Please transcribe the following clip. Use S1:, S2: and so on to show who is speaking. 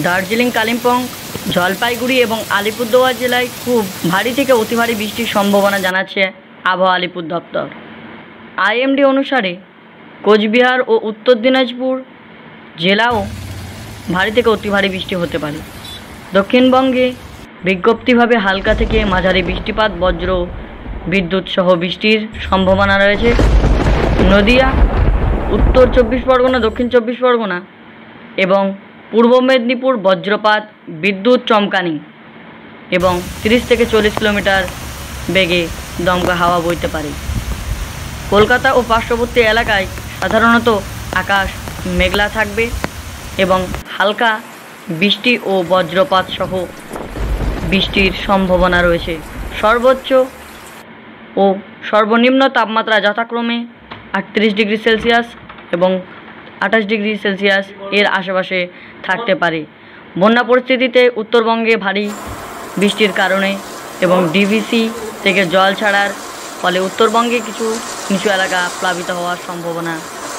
S1: দার্জিলিং, কালিম্পং, জলপাইগুড়ি এবং আলিপুরদুয়ার জেলায় খুব ভারী থেকে অতি ভারী বৃষ্টির সম্ভাবনা জানাচ্ছে আবহাওয়া আলিপুর দপ্তর। আইএমডি অনুসারে কোচবিহার ও উত্তর দিনাজপুর জেলাও ভারী থেকে অতি ভারী বৃষ্টি হতে পারে। দক্ষিণবঙ্গে বিজ্ঞপ্তিভাবে হালকা থেকে মাঝারি বৃষ্টিপাত, বজ্র বিদ্যুৎ সহ বৃষ্টির সম্ভাবনা রয়েছে। নদিয়া, উত্তর 24 পরগনা, দক্ষিণ 24 পরগনা এবং পূর্ব মেদিনীপুর বজ্রপাত, বিদ্যুৎ চমকানি এবং 30 থেকে 40 কিলোমিটার বেগে দমকা হাওয়া বইতে পারে। কলকাতা ও পার্শ্ববর্তী এলাকায় সাধারণত আকাশ মেঘলা থাকবে এবং হালকা বৃষ্টি ও বজ্রপাত সহ বৃষ্টির সম্ভাবনা রয়েছে। সর্বোচ্চ ও সর্বনিম্ন তাপমাত্রা যথাক্রমে 38 ডিগ্রি সেলসিয়াস এবং 28 ডিগ্রি সেলসিয়াস এর আশেপাশে থাকতে পারে। বন্যা পরিস্থিতিতে উত্তরবঙ্গে ভারী বৃষ্টির কারণে এবং ডিভিসি থেকে জল ছাড়ার ফলে উত্তরবঙ্গে কিছু নিচু এলাকা প্লাবিত হওয়ার সম্ভাবনা